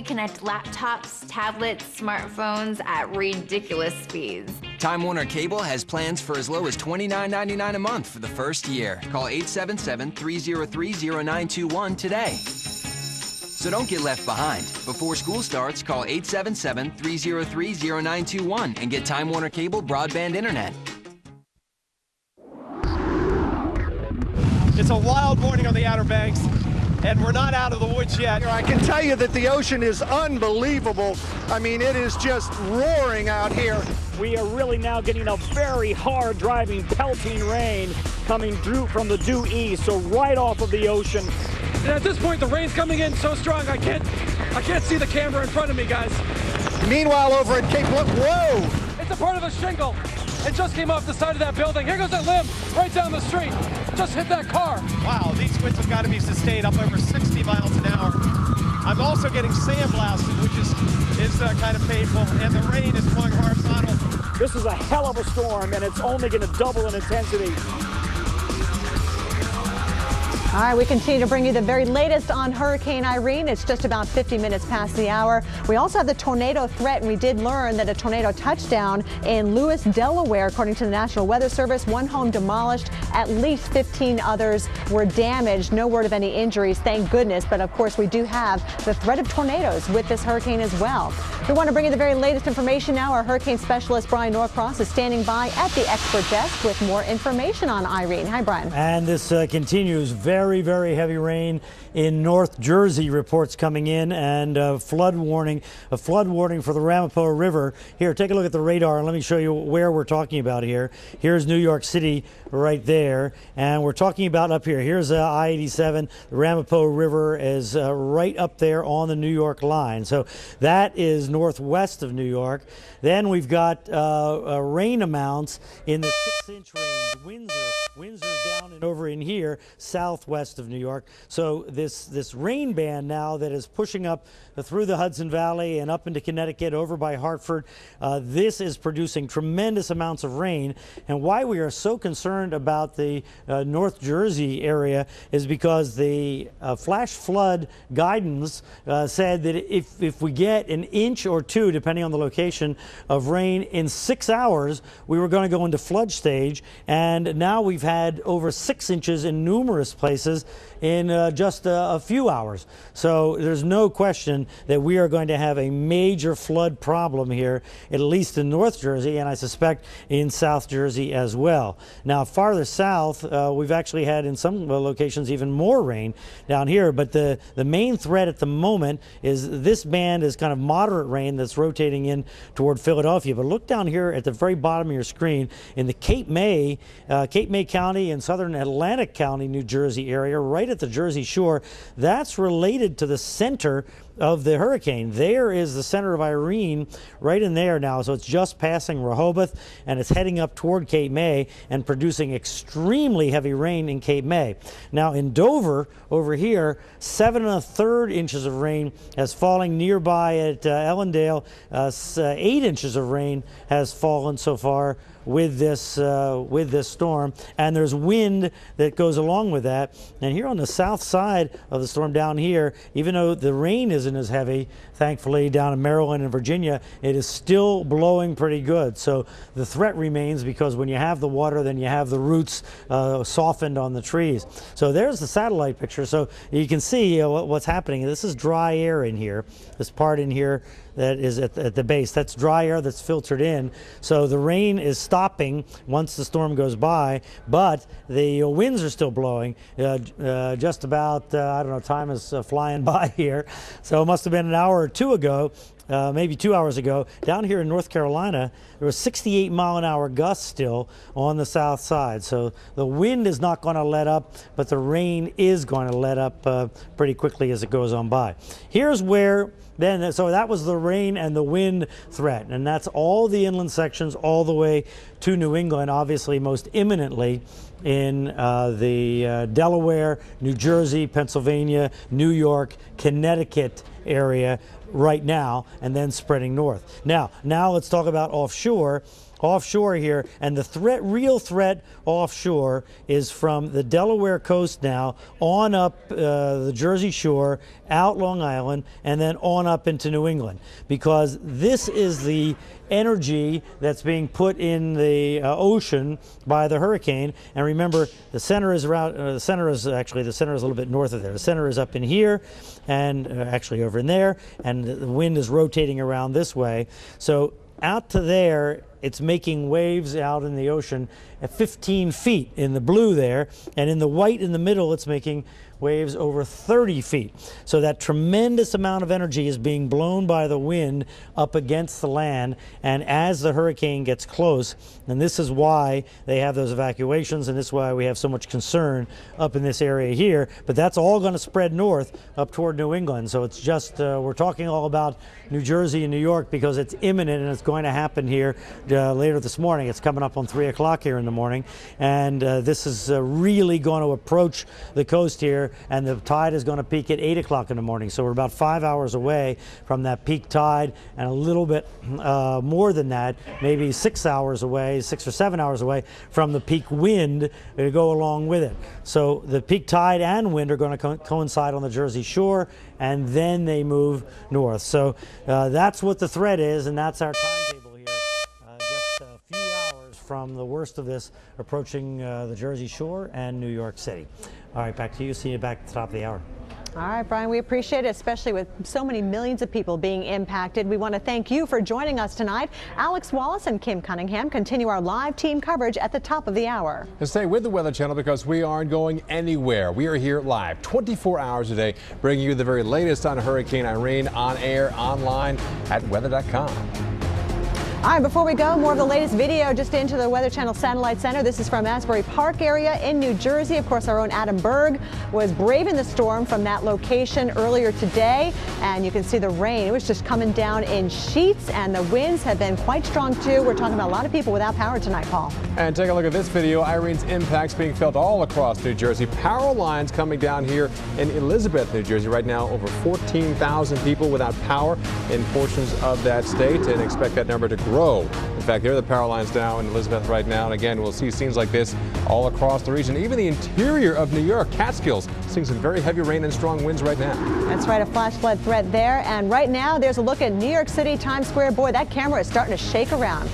Connect laptops, tablets, smartphones at ridiculous speeds. Time Warner Cable has plans for as low as $29.99 a month for the first year. Call 877-303-0921 today. So don't get left behind. Before school starts, call 877-303-0921 and get Time Warner Cable broadband internet. It's a wild morning on the Outer Banks, and we're not out of the woods yet. I can tell you that the ocean is unbelievable. I mean, it is just roaring out here. We are really now getting a very hard driving, pelting rain coming through from the due east, so right off of the ocean. And at this point, the rain's coming in so strong, I can't see the camera in front of me, guys. Meanwhile, over at Cape, look, whoa! It's a part of a shingle. It just came off the side of that building. Here goes that limb right down the street. Just hit that car. Wow, these winds have got to be sustained up over 60 miles an hour. I'm also getting sandblasted, which is kind of painful, and the rain is blowing horizontal. This is a hell of a storm, and it's only going to double in intensity. All right, we continue to bring you the very latest on Hurricane Irene. It's just about 50 minutes past the hour. We also have the tornado threat, and we did learn that a tornado touched down in Lewis, Delaware. According to the National Weather Service, one home demolished, at least 15 others were damaged. No word of any injuries, thank goodness. But of course, we do have the threat of tornadoes with this hurricane as well. We want to bring you the very latest information now. Our hurricane specialist, Brian Norcross, is standing by at the expert desk with more information on Irene. Hi, Brian. And this continues. Very, very heavy rain in North Jersey, reports coming in, and a flood warning for the Ramapo River. Here, take a look at the radar and let me show you where we're talking about here. Here's New York City right there, and we're talking about up here. Here's I-87. The Ramapo River is right up there on the New York line. So that is northwest of New York. Then we've got rain amounts in the 6-inch range. Windsor's down and over in here, southwest of New York. So this rain band now that is pushing up through the Hudson Valley and up into Connecticut, over by Hartford, this is producing tremendous amounts of rain. And why we are so concerned about the North Jersey area is because the flash flood guidance said that if we get an inch or two, depending on the location, of rain in 6 hours, we were going to go into flood stage. And now we've had over 6 inches in numerous places in just a few hours. So there's no question that we are going to have a major flood problem here, at least in North Jersey, and I suspect in South Jersey as well. Now, farther south, we've actually had in some locations even more rain down here, but the main threat at the moment is this band is kind of moderate rain that's rotating in toward Philadelphia. But look down here at the very bottom of your screen in the Cape May County and southern Atlantic County, New Jersey area, right at the Jersey Shore. That's related to the center of the hurricane. There is the center of Irene right in there now. So it's just passing Rehoboth and it's heading up toward Cape May and producing extremely heavy rain in Cape May. Now in Dover over here, 7 1/3 inches of rain has fallen nearby at Ellendale. 8 inches of rain has fallen so far with this storm, and there's wind that goes along with that. And here on the south side of the storm down here, even though the rain isn't as heavy, thankfully down in Maryland and Virginia, it is still blowing pretty good. So the threat remains, because when you have the water, then you have the roots softened on the trees. So there's the satellite picture. So you can see what's happening. This is dry air in here. This part in here that is at the base, that's dry air that's filtered in. So the rain is stopping once the storm goes by, but the winds are still blowing. Just about, I don't know, time is flying by here. So it must have been an hour or two ago, maybe 2 hours ago, down here in North Carolina, there was 68-mile-an-hour gusts still on the south side. So the wind is not going to let up, but the rain is going to let up pretty quickly as it goes on by. Here's where then, so that was the rain and the wind threat, and that's all the inland sections all the way to New England, obviously most imminently in the Delaware, New Jersey, Pennsylvania, New York, Connecticut area right now, and then spreading north. Now let's talk about offshore. offshore here, and the real threat offshore is from the Delaware coast now on up the Jersey Shore, out Long Island, and then on up into New England, because this is the energy that's being put in the ocean by the hurricane. And remember, the center is around. The center is a little bit north of there. The center is up in here, and actually over in there, and the wind is rotating around this way. So out to there, it's making waves out in the ocean at 15 feet in the blue there, and in the white in the middle, it's making waves over 30 feet. So that tremendous amount of energy is being blown by the wind up against the land, and as the hurricane gets close, and this is why they have those evacuations, and this is why we have so much concern up in this area here, but that's all going to spread north up toward New England. So it's just, we're talking all about New Jersey and New York because it's imminent, and it's going to happen here later this morning. It's coming up on 3 o'clock here in the morning, and this is really going to approach the coast here, and the tide is going to peak at 8 o'clock in the morning. So we're about 5 hours away from that peak tide, and a little bit more than that, maybe 6 hours away, 6 or 7 hours away from the peak wind to go along with it. So the peak tide and wind are going to coincide on the Jersey Shore, and then they move north. So that's what the threat is, and that's our timetable here. Just a few hours from the worst of this approaching the Jersey Shore and New York City. All right, back to you. See you back at the top of the hour. All right, Brian, we appreciate it, especially with so many millions of people being impacted. We want to thank you for joining us tonight. Alex Wallace and Kim Cunningham continue our live team coverage at the top of the hour. And stay with the Weather Channel because we aren't going anywhere. We are here live 24 hours a day, bringing you the very latest on Hurricane Irene, on air, online at weather.com. All right, before we go, more of the latest video just into the Weather Channel Satellite Center. This is from Asbury Park area in New Jersey. Of course, our own Adam Berg was braving the storm from that location earlier today. And you can see the rain. It was just coming down in sheets, and the winds have been quite strong, too. We're talking about a lot of people without power tonight, Paul. And take a look at this video. Irene's impacts being felt all across New Jersey. Power lines coming down here in Elizabeth, New Jersey. Right now, over 14,000 people without power in portions of that state, and expect that number to grow. In fact, there are the power lines now in Elizabeth right now, and again, we'll see scenes like this all across the region. Even the interior of New York, Catskills, seeing some very heavy rain and strong winds right now. That's right, a flash flood threat there. And right now, there's a look at New York City, Times Square. Boy, that camera is starting to shake around.